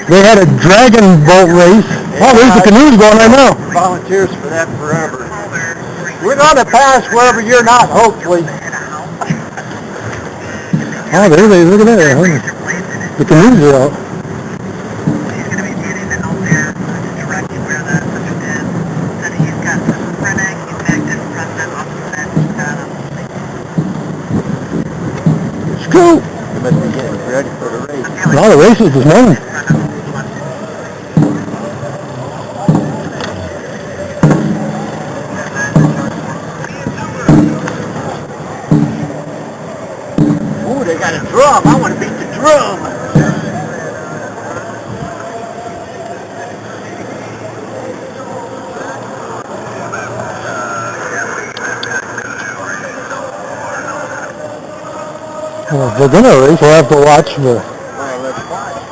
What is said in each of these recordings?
They had a dragon boat race. Oh, there's the canoes going right now. Volunteers for that forever. We're going to pass wherever you're not, hopefully. Oh, there they look at that. The canoes are out. He's going to be getting out there directly where the system is. So he's got some Rennick, he's backed in front of off the set, he's got him. Let's go. You must be getting ready for the race. All the races this morning. Ooh, they got a drum. I want to beat the drum. Well, if they're going to race, we'll have to watch the... Let's watch.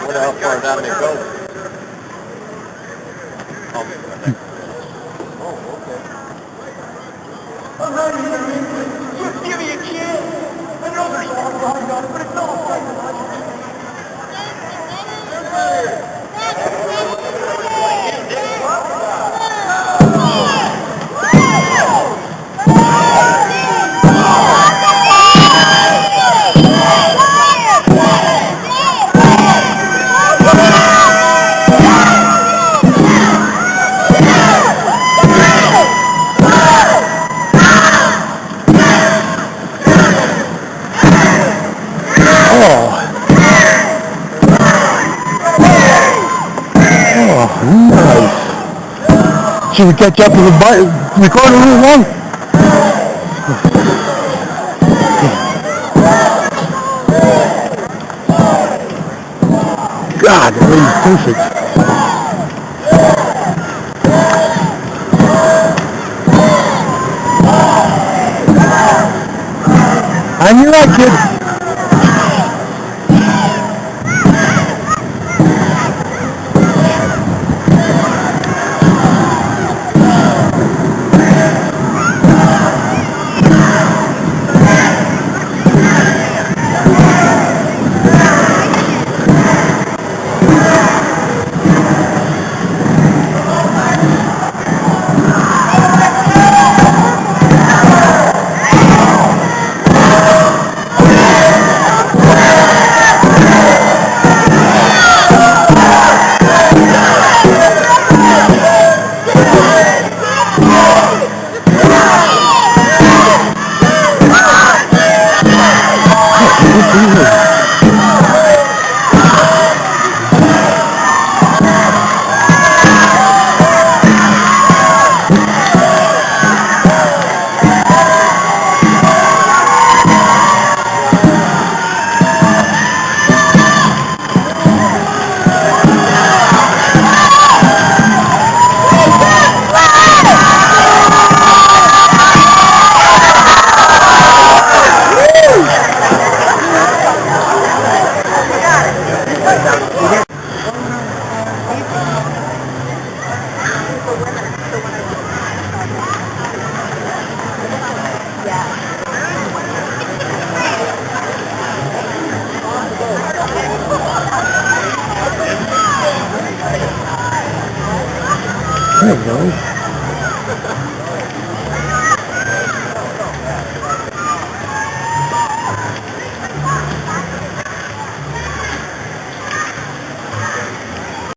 What how far down they go? Just give me a chance. I know there's a lot behind on it, but it's all right. Nice. Should we catch up to the recording room one? God, that lady's perfect. I knew that kid. There you go.